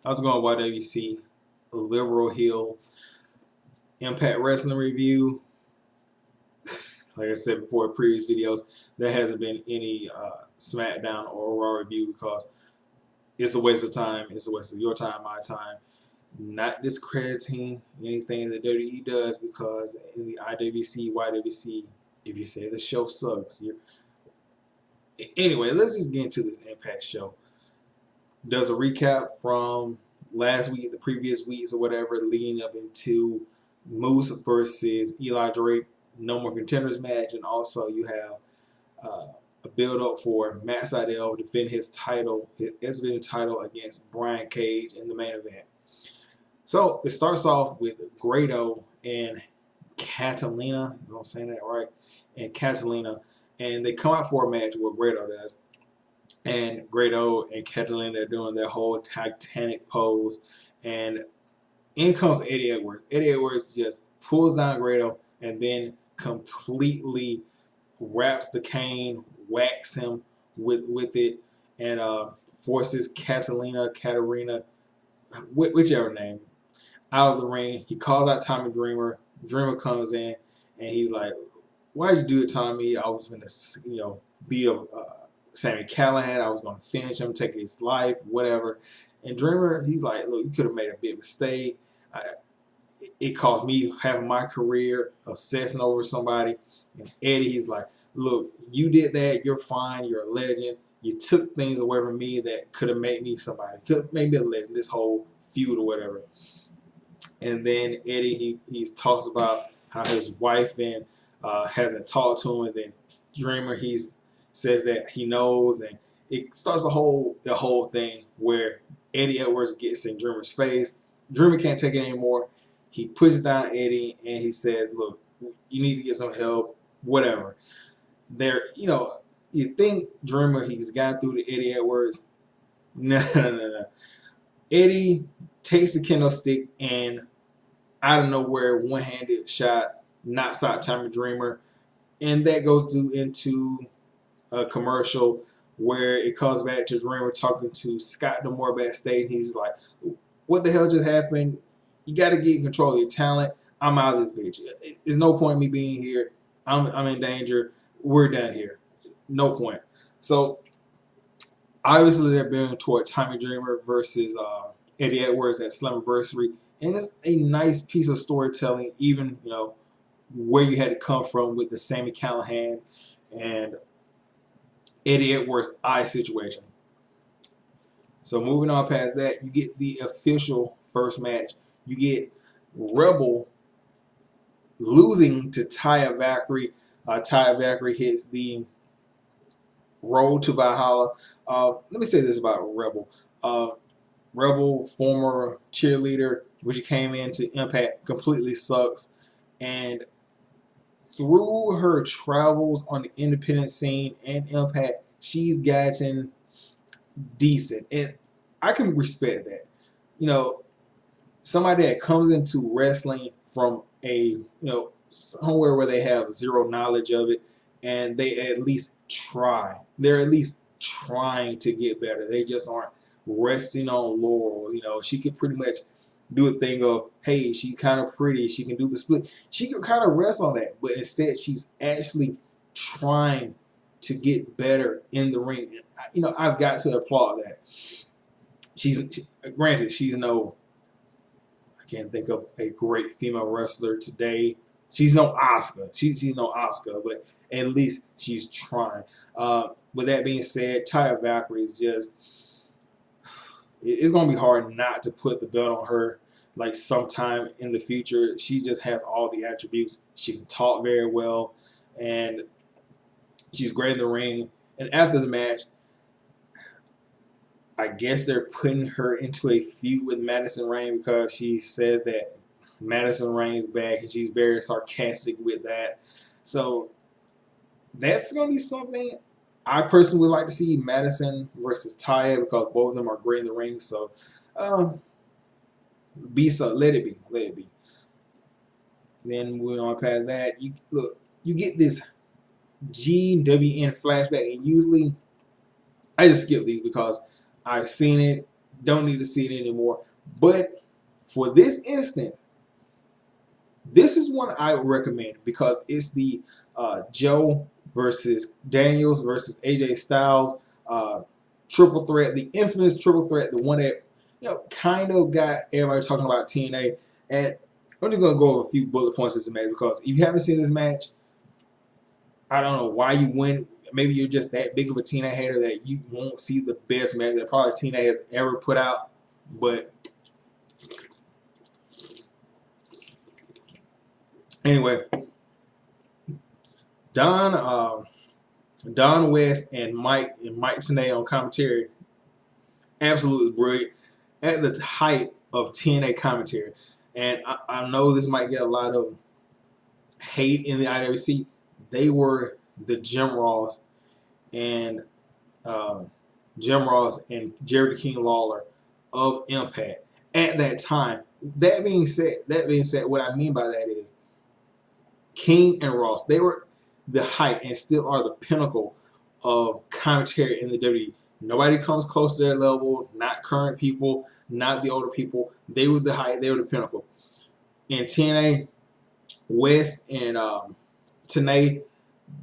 I was going YWC Liberal Hill Impact Wrestling review. Like I said before in previous videos, there hasn't been any SmackDown or Raw review because it's a waste of time. It's a waste of your time, my time. Not discrediting anything that WWE does, because in the IWC, YWC, if you say the show sucks, you're... Anyway, let's just get into this Impact show. Does a recap from last week, the previous weeks, or whatever, leading up into Moose versus Eli Drake No More Contenders match, and also you have a build up for Matt Sydal defend his title, his SVN title against Brian Cage in the main event. So it starts off with Grado and Catalina, if I'm saying that right, and Catalina, and they come out for a match where Grado does. And Grado and Catalina are doing their whole Titanic pose, and in comes Eddie Edwards. Eddie Edwards just pulls down Grado and then completely wraps the cane, whacks him with it, and forces Katarina, whichever name, out of the ring. He calls out Tommy Dreamer. Dreamer comes in, and he's like, "Why'd you do it, Tommy? I was gonna, beat up Sammy Callahan. I was gonna finish him, take his life, whatever." And Dreamer, he's like, "Look, you could have made a big mistake. It cost me half of my career obsessing over somebody." And Eddie, he's like, "Look, you did that. You're fine. You're a legend. You took things away from me that could have made me somebody. Could have made me a legend. This whole feud or whatever." And then Eddie, he talks about how his wife and hasn't talked to him, and then Dreamer, says that he knows, and it starts the whole thing where Eddie Edwards gets in Dreamer's face. Dreamer can't take it anymore. He pushes down Eddie and he says, "Look, you need to get some help, whatever." You think Dreamer, he's gotten through to Eddie Edwards. No. Eddie takes the kendo stick and out of nowhere, one-handed shot, knocks out Tommy Dreamer, and that goes into a commercial where it comes back to Dreamer talking to Scott D'Amore backstage. He's like, "What the hell just happened? You got to get in control of your talent. I'm out of this bitch. There's no point in me being here. I'm in danger. We're done here. No point." So obviously they're building toward Tommy Dreamer versus Eddie Edwards at Slammiversary, and it's a nice piece of storytelling, even where you had to come from with the Sammy Callahan and Eddie Edwards eye situation. So moving on past that, you get the official first match. You get Rebel losing to Taya Valkyrie. Taya Valkyrie hits the Road to Valhalla. Let me say this about Rebel. Rebel, former cheerleader, which came into Impact, completely sucks. And through her travels on the independent scene and Impact, she's gotten decent. And I can respect that. Somebody that comes into wrestling from somewhere where they have zero knowledge of it, and they at least try. They're at least trying to get better. They just aren't resting on laurels. She could pretty much do a thing of, hey, she's kind of pretty, she can do the split. She can kind of rest on that, but instead she's actually trying to get better in the ring. I've got to applaud that. Granted, she's I can't think of a great female wrestler today. She's no Asuka. She's no Asuka, but at least she's trying. With that being said, Taya Valkyrie is just... It's going to be hard not to put the belt on her like sometime in the future. She just has all the attributes. She can talk very well, and she's great in the ring. And after the match, I guess they're putting her into a feud with Madison Rayne because she says that Madison Rayne's back, and she's very sarcastic with that. So that's going to be something. I personally would like to see Madison versus Taya because both of them are great in the ring. So, let it be. Then moving on past that, you get this GWN flashback, and usually I just skip these because I've seen it Don't need to see it anymore. But for this instance, this is one I would recommend because it's the Joe versus Daniels versus AJ Styles triple threat, the infamous triple threat, the one that kind of got everybody talking about TNA. And I'm just gonna go over a few bullet points of this match because if you haven't seen this match, I don't know why you win. Maybe you're just that big of a TNA hater that you won't see the best match that probably TNA has ever put out. But anyway, Don Don West and Mike Tenay on commentary, absolutely brilliant at the height of TNA commentary. And I know this might get a lot of hate in the IWC. They were the and Jim Ross and Jerry the King Lawler of Impact at that time. That being said, what I mean by that is King and Ross, they were the height and still are the pinnacle of commentary in the WWE. Nobody comes close to their level, not current people, not the older people. They were the height, they were the pinnacle. In TNA, West and Tenay,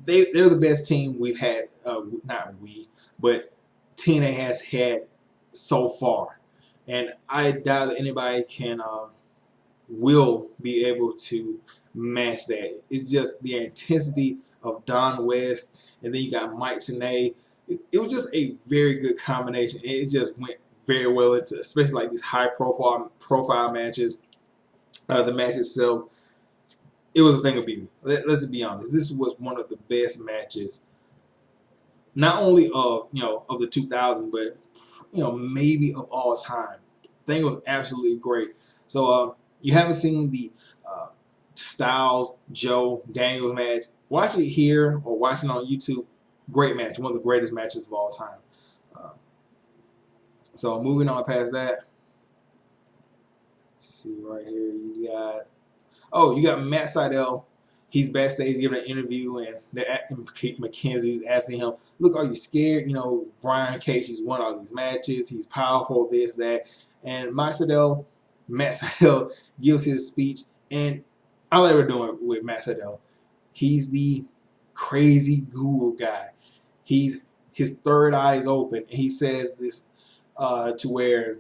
they're the best team we've had, not we, but TNA has had so far. And I doubt that anybody will be able to match that. It's just the intensity of Don West, and then you got Mike Tenay. It was just a very good combination. It just went very well into, especially like these high profile matches. The match itself, it was a thing of beauty. Let's be honest. This was one of the best matches, not only of of the 2000s, but maybe of all time. The thing was absolutely great. So you haven't seen the Styles Joe Daniels match, watch it here or watch it on YouTube. Great match, one of the greatest matches of all time. Uh, so moving on past that, let's see right here, you got Matt Sydal. He's backstage giving an interview, and Mackenzie's asking him, "Look, are you scared? Brian Cage, he's won all these matches. He's powerful, this, that." And Matt Sydal gives his speech, and I like what we're doing with Matt Sydal. He's the crazy guru guy. His third eye is open, and he says this to where,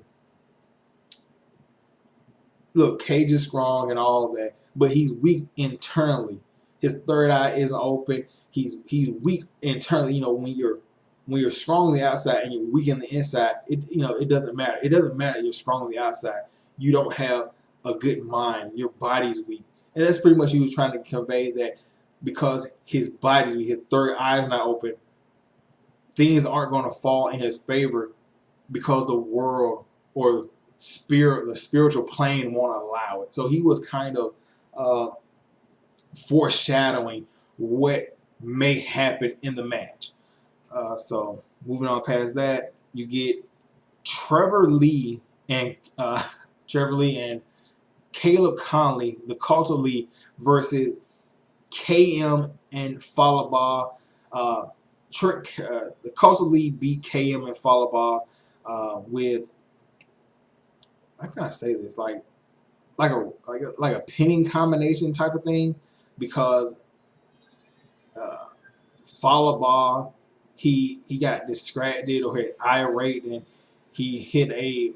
look, Cage is strong and all of that, but he's weak internally. His third eye isn't open. He's weak internally. When you're strong on the outside and you're weak on the inside, it doesn't matter. It doesn't matter you're strong on the outside. You don't have a good mind. Your body's weak. And that's pretty much what he was trying to convey, that because his body's weak, his third eye is not open, things aren't going to fall in his favor because the world or the spiritual plane won't allow it. So he was kind of foreshadowing what may happen in the match. So moving on past that, you get Trevor Lee and Caleb Conley, the Cult of Lee, versus KM and Falaba. The Cult of Lee beat KM and Falaba with, how can I say this, like a pinning combination type of thing, because Falaba, he got distracted or irate, and he hit a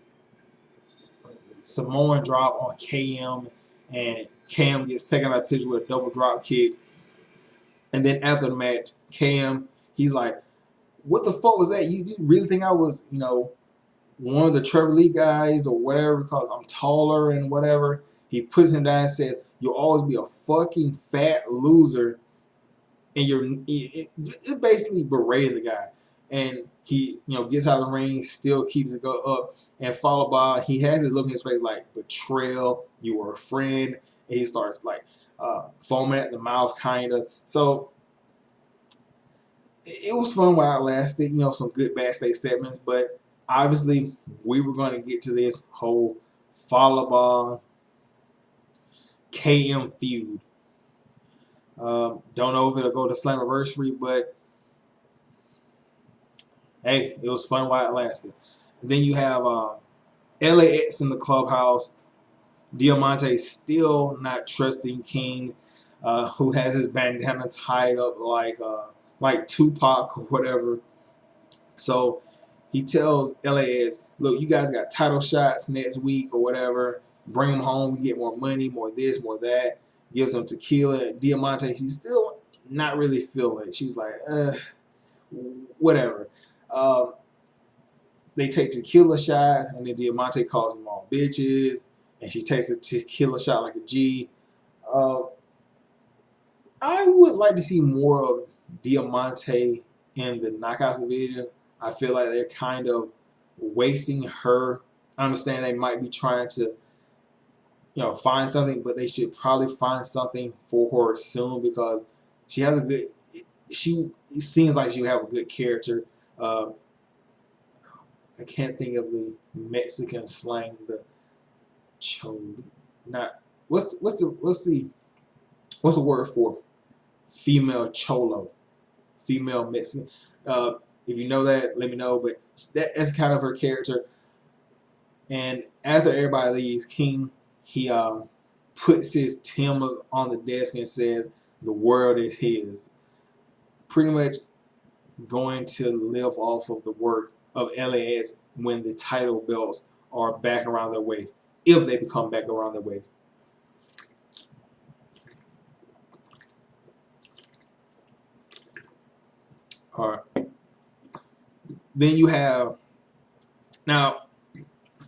Samoan drop on KM, and KM gets taken out of the picture with a double drop kick. And then after the match, KM, he's like, "What the fuck was that? You really think I was, one of the Trevor Lee guys or whatever because I'm taller and whatever?" He puts him down and says, "You'll always be a fucking fat loser." And it basically berating the guy. And he, gets out of the ring, still keeps it go up, and followed by, he has this look in his face like betrayal, you were a friend, and he starts like foaming at the mouth, kind of. So it was fun while it lasted, some good backstage segments, but obviously we were going to get to this whole Falaba KM feud. Don't know if it'll go to Slammiversary, but hey, it was fun while it lasted. And then you have LAX in the clubhouse. Diamante still not trusting King, who has his bandana tied up like Tupac or whatever. So he tells LAX, look, you guys got title shots next week or whatever. Bring them home. We get more money, more this, more that. Gives them tequila. Diamante, she's still not really feeling it. She's like, whatever. Um, they take tequila shots, and then Diamante calls them all bitches, and she takes a tequila shot like a G. Uh, I would like to see more of Diamante in the knockouts division. I feel like they're kind of wasting her. I understand they might be trying to, find something, but they should probably find something for her soon because she has a good. She it seems like she would have a good character. Uh, I can't think of the Mexican slang. The choli, not what's the word for female cholo, female Mexican. Uh, if you know that, let me know. But that's kind of her character. And after everybody leaves, King he puts his Timbers on the desk and says, "The world is his." Pretty much going to live off of the work of LAX when the title belts are back around their waist, if they become back around their waist. All right. Then you have, now,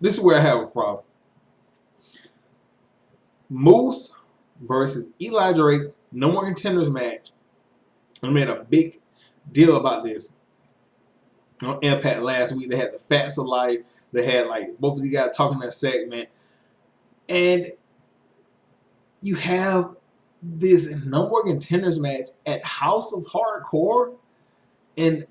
this is where I have a problem. Moose versus Eli Drake, no more contenders match. I made a big deal about this on Impact last week. They had the Facts of Life. They had like both of these guys talking that segment. And you have this no more contenders match at House of Hardcore. And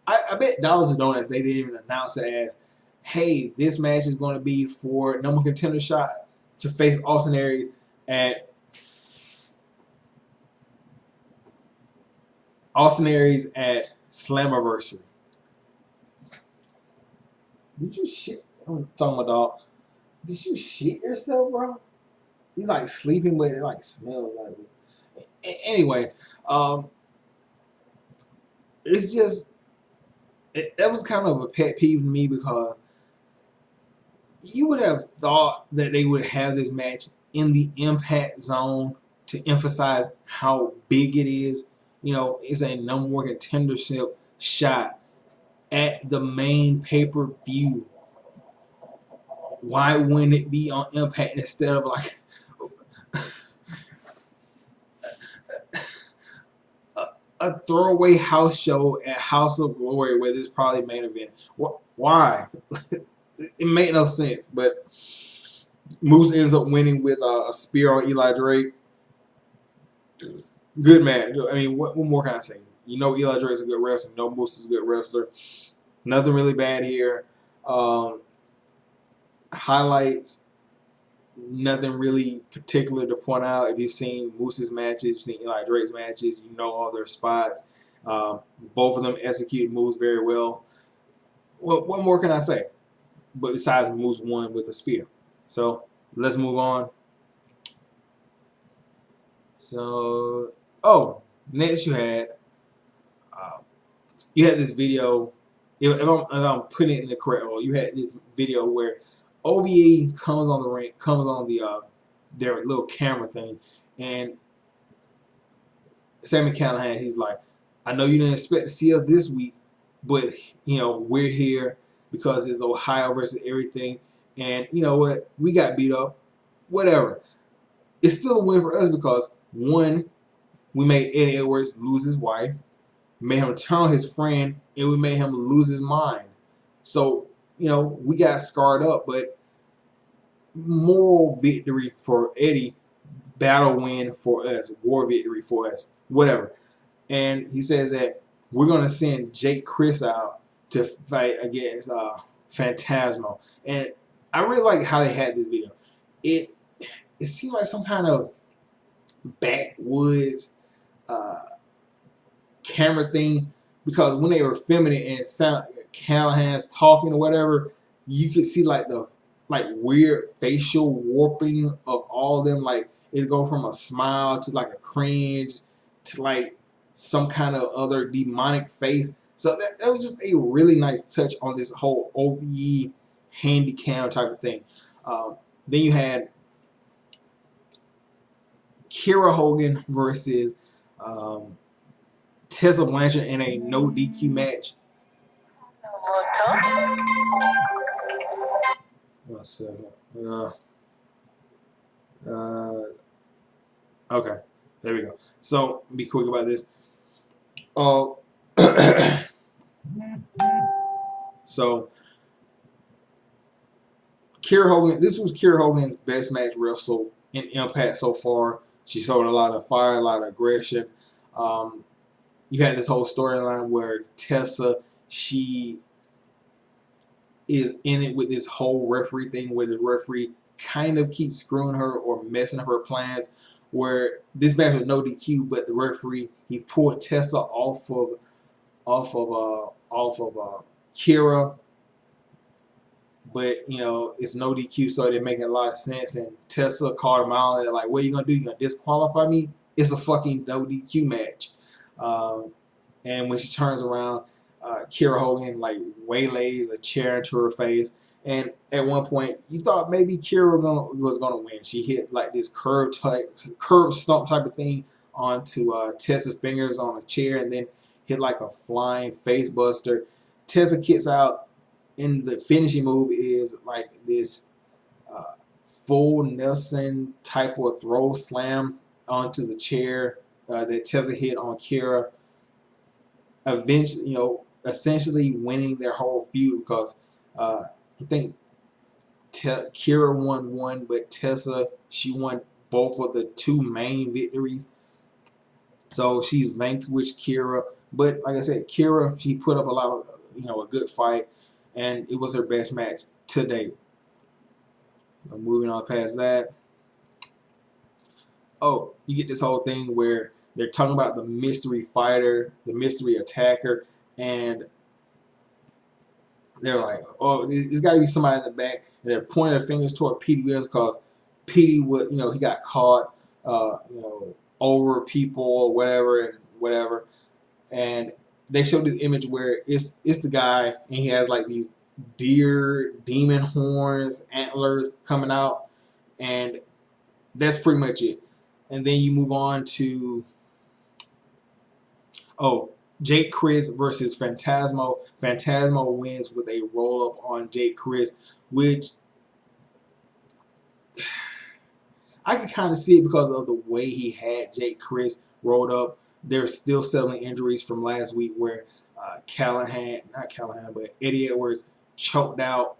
I bet dollars to donuts they didn't even announce it as, hey, this match is going to be for number contender shot to face Austin Aries at Slammiversary. Did you shit? I'm talking about dog. Did you shit yourself, bro? He's like sleeping, but it like smells like it. Anyway, it's just that was kind of a pet peeve to me because you would have thought that they would have this match in the Impact Zone to emphasize how big it is. It's a number one contendership shot at the main pay-per-view. Why wouldn't it be on Impact instead of like a throwaway house show at House of Glory where this is probably main event? Why? It made no sense. But Moose ends up winning with a spear on Eli Drake. Good man. I mean, what more can I say? Eli Drake's a good wrestler. Moose is a good wrestler. Nothing really bad here. Highlights, nothing really particular to point out. If you've seen Moose's matches, you've seen Eli Drake's matches, you know all their spots. Both of them execute moves very well. What more can I say? But besides Moose won with a spear. So let's move on. So, next you had this video. If I'm putting it in the correct order, you had this video where OVE comes on the ring, comes on the their little camera thing, and Sami Callihan, he's like, I know you didn't expect to see us this week, but we're here because it's Ohio versus everything, and you know what? We got beat up. Whatever. It's still a win for us because one, we made Eddie Edwards lose his wife, made him turn on his friend, and we made him lose his mind. So, we got scarred up, but moral victory for Eddie, battle win for us, war victory for us, whatever. And he says that we're going to send Jake Chris out to fight against Phantasmo. And I really like how they had this video. It seemed like some kind of backwoods camera thing because when they were filming it and it sounded like Callahan's talking or whatever, you could see like the weird facial warping of all of them. Like it go from a smile to like a cringe to like some kind of other demonic face. So that was just a really nice touch on this whole OVE handy cam type of thing. Then you had Kiera Hogan versus Tessa Blanchard in a no DQ match. One second. Okay, there we go. So be quick about this. Oh, so Kiera Hogan. This was Kiera Hogan's best match wrestled in Impact so far. She showed a lot of fire, a lot of aggression. You had this whole storyline where Tessa, she is in it with this whole referee thing where the referee kind of keeps screwing her or messing up her plans, where this match was no DQ, but the referee, he pulled Tessa off of Kiera, but you know it's no DQ, so they're making a lot of sense. And Tessa called him out and like, "What are you gonna do? You gonna disqualify me? It's a fucking no DQ match." And when she turns around, Kiera Hogan like waylays a chair into her face. And at one point, you thought maybe Kiera was gonna win. She hit like this curb stomp type of thing onto Tessa's fingers on a chair, and then hit like a flying face buster. Tessa kicks out, and the finishing move is like this full Nelson type of throw slam onto the chair that Tessa hit on Kiera. Eventually, you know, essentially winning their whole feud because I think Kiera won one, but Tessa, she won both of the two main victories. So she's vanquished Kiera. But like I said, Kiera, she put up a lot of, you know, a good fight, and it was her best match to date. Moving on past that. Oh, you get this whole thing where they're talking about the mystery fighter, the mystery attacker, and they're like, "Oh, it's got to be somebody in the back." And they're pointing their fingers toward Petey Williams because Petey would, you know, he got caught, you know, over people or whatever and whatever. And they showed this image where it's the guy and he has like these deer demon horns, antlers coming out, and that's pretty much it. And then you move on to Jake Chris versus Phantasmo. Phantasmo wins with a roll up on Jake Chris, which I can kind of see it because of the way he had Jake Chris rolled up. They're still settling injuries from last week where but Eddie Edwards choked out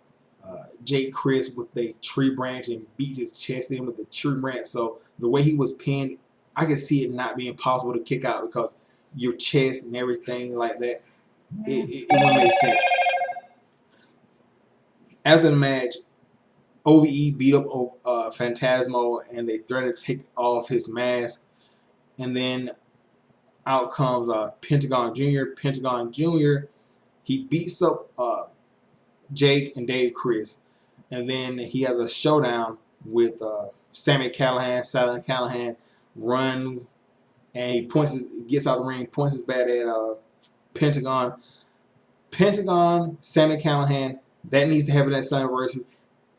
Jake Chris with a tree branch and beat his chest in with the tree branch. So the way he was pinned, I could see it not being possible to kick out because your chest and everything like that, it wouldn't make sense. After the match, OVE beat up Phantasmo and they threatened to take off his mask. And then out comes Pentagon Jr. Pentagon Jr. He beats up Jake and Dave Chris. And then he has a showdown with Sami Callihan. Sami Callihan runs and he gets out of the ring, points his bat at Pentagon. Pentagon, Sami Callihan, that needs to happen at Slammiversary.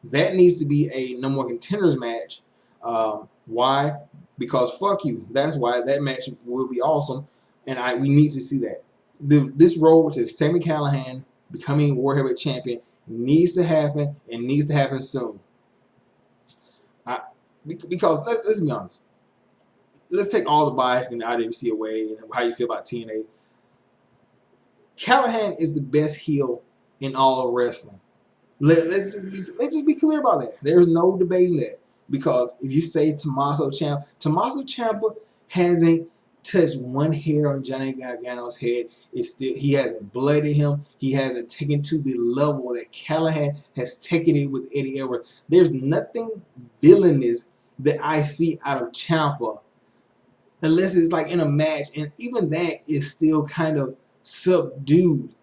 That needs to be a No More Contenders match. Why? Because fuck you. That's why that match will be awesome, and we need to see that. This road to Sami Callihan becoming World Heavyweight Champion needs to happen and needs to happen soon. Because let's be honest. Let's take all the bias in the IWC away and how you feel about TNA. Callihan is the best heel in all of wrestling. Let's just be clear about that. There's no debating that. Because if you say Tommaso Ciampa hasn't touched one hair on Johnny Gargano's head. He hasn't blooded him. He hasn't taken to the level that Callihan has taken it with Eddie Edwards. There's nothing villainous that I see out of Ciampa unless it's like in a match, and even that is still kind of subdued.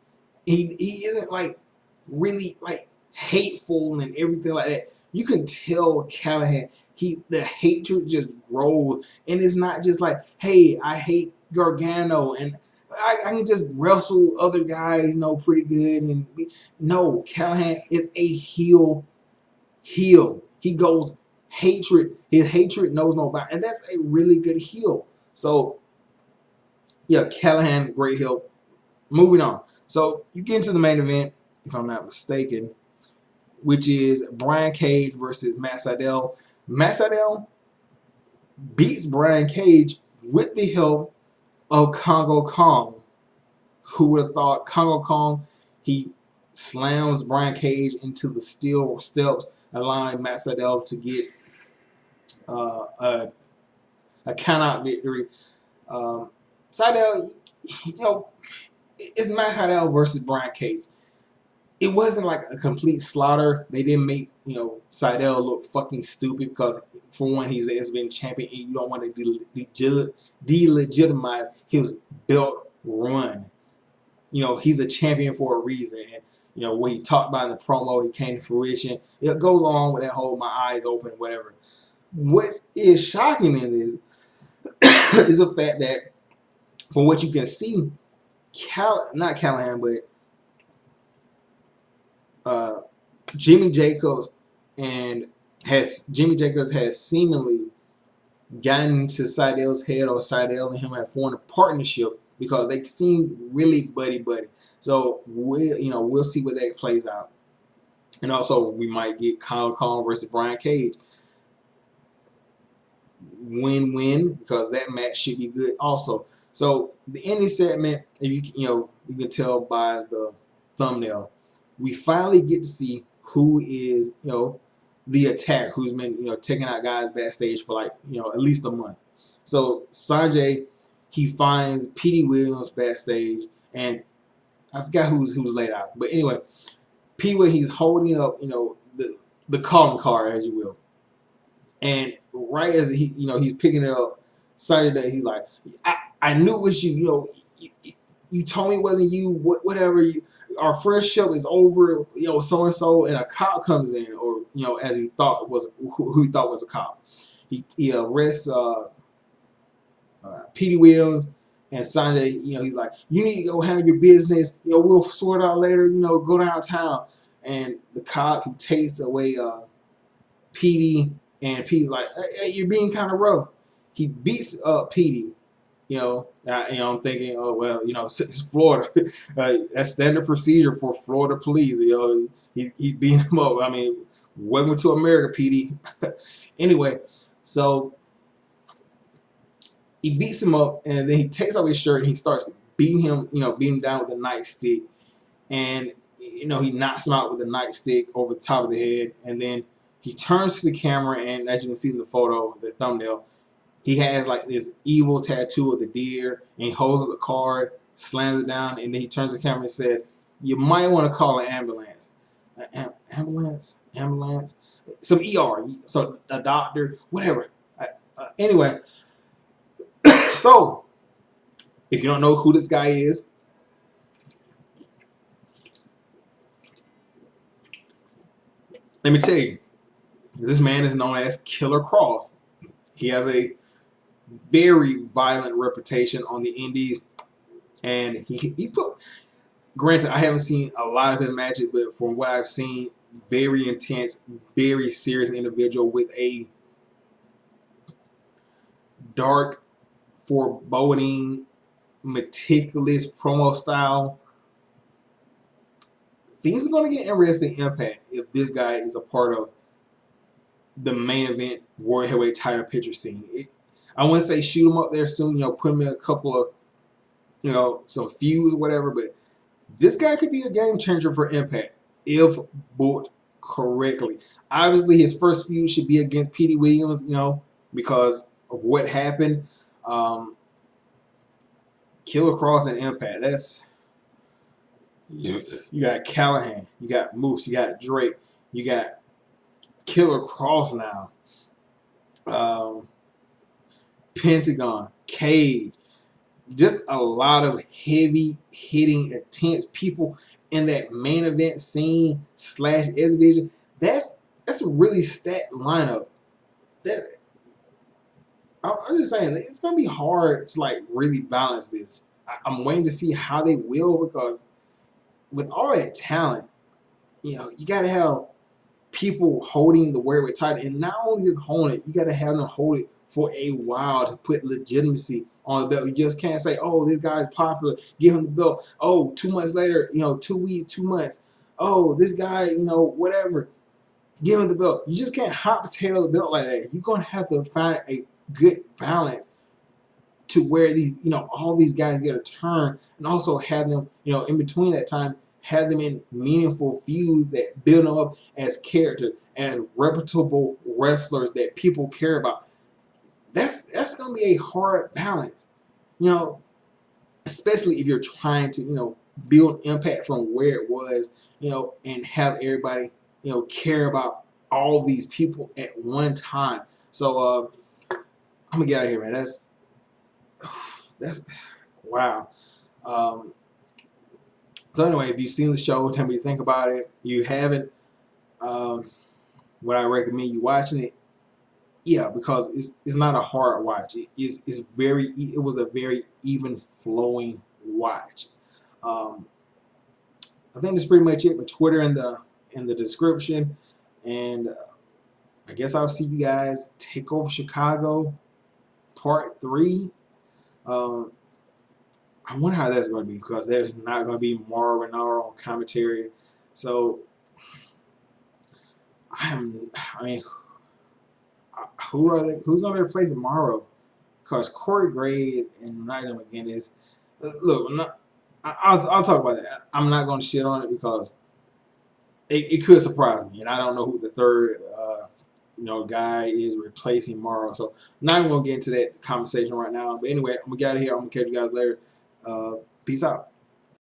He isn't like really like hateful and everything like that. You can tell Callahan, the hatred just grows, and it's not just like, hey, I hate Gargano and I can just wrestle other guys, pretty good. No, Callahan is a heel. He goes hatred. His hatred knows no bounds, and that's a really good heel. So yeah, Callahan, great heel. Moving on. So you get into the main event, if I'm not mistaken, which is Brian Cage versus Matt Sydal. Matt Sydal beats Brian Cage with the help of Congo Kong. Who would have thought? Congo Kong, he slams Brian Cage into the steel steps, allowing Matt Sydal to get a count-out victory. Sydal, it's Matt Sydal versus Brian Cage. It wasn't like a complete slaughter. They didn't make Sydal look fucking stupid because, for one, he's the S-been champion, and you don't want to delegitimize his belt run. He's a champion for a reason, and what he talked about in the promo, he came to fruition. It goes along with that whole my eyes open, whatever. What is shocking in this is the fact that, from what you can see, not Callahan, but Jimmy Jacobs has seemingly gotten into Sydal's head, or Sydal and him have formed a partnership because they seem really buddy. So we'll see where that plays out. And also we might get Kyle Kong versus Brian Cage. Win-win, because that match should be good also. So the ending segment, if you can tell by the thumbnail, we finally get to see who is the Attack, who's been taking out guys backstage for like at least a month. So Sanjay, he finds Petey Williams backstage, and I forgot who's laid out, but anyway, Petey, he's holding up the calling card, as you will. And right as he's picking it up, Saturday, he's like, I knew it was you. You told me it wasn't you. Whatever. Our friendship is over. So and so, and a cop comes in, or as he thought was who he thought was a cop. He arrests Petey Williams, and Sunday. He's like, you need to go handle your business. We'll sort it out later. Go downtown. And the cop, he takes away Petey. And Petey's like, hey, you're being kind of rough. He beats up Petey. I'm thinking, oh well, it's Florida. That's standard procedure for Florida police. He's beating him up. I mean, welcome to America, Petey. Anyway, so he beats him up, and then he takes off his shirt and he starts beating him. Beating him down with a nightstick, and he knocks him out with a nightstick over the top of the head, and then he turns to the camera, and as you can see in the photo, the thumbnail, he has like this evil tattoo of the deer, and he holds up the card, slams it down, and then he turns to the camera and says, you might want to call an ambulance. Ambulance? Some ER, so a doctor, whatever. Anyway, so if you don't know who this guy is, let me tell you, this man is known as Killer Kross. He has a very violent reputation on the indies, and he put, granted, I haven't seen a lot of his matches, but from what I've seen, very intense, very serious individual with a dark, foreboding, meticulous promo style. Things are going to get interesting in Impact if this guy is a part of the main event World Heavyweight title picture scene. I wouldn't say shoot him up there soon, put him in a couple of, some feuds or whatever, but this guy could be a game changer for Impact if booked correctly. Obviously, his first feud should be against Petey Williams, because of what happened. Killer Kross and Impact. You got Callahan, you got Moose, you got Drake, you got Killer Kross now. Pentagon, Cage, just a lot of heavy hitting, intense people, in that main event scene slash exhibition, that's a really stacked lineup. That I'm just saying it's gonna be hard to like really balance this. I'm waiting to see how they will, because with all that talent, you gotta have people holding the weight title, and not only just holding it, you gotta have them hold it for a while to put legitimacy on the belt. You just can't say, "Oh, this guy's popular, give him the belt." Oh, 2 months later, 2 weeks, 2 months. Oh, this guy, whatever, give him the belt. You just can't hot potato the belt like that. You're gonna have to find a good balance to where these, all these guys get a turn, and also have them, in between that time, have them in meaningful feuds that build them up as characters and reputable wrestlers that people care about. That's gonna be a hard balance, you know, especially if you're trying to, build impact from where it was, and have everybody, care about all these people at one time. So I'm gonna get out of here, man. That's wow. Um, so anyway, if you've seen the show, tell me what you think about it. You haven't, um, would I recommend you watching it? Yeah, because it's not a hard watch. It was a very even flowing watch. Um, I think that's pretty much it. My Twitter in the description, and I guess I'll see you guys take over Chicago Part 3. Um, I wonder how that's going to be, because there's not going to be Mauro Ranallo on commentary. So I mean, who's going to replace Mauro? Because Corey Graves and Nigel McGuinness. Look, I'll talk about that. I'm not going to shit on it, because it could surprise me, and I don't know who the third guy is replacing Mauro. So not even going to get into that conversation right now. But anyway, I'm gonna get out of here. I'm gonna catch you guys later. Peace out.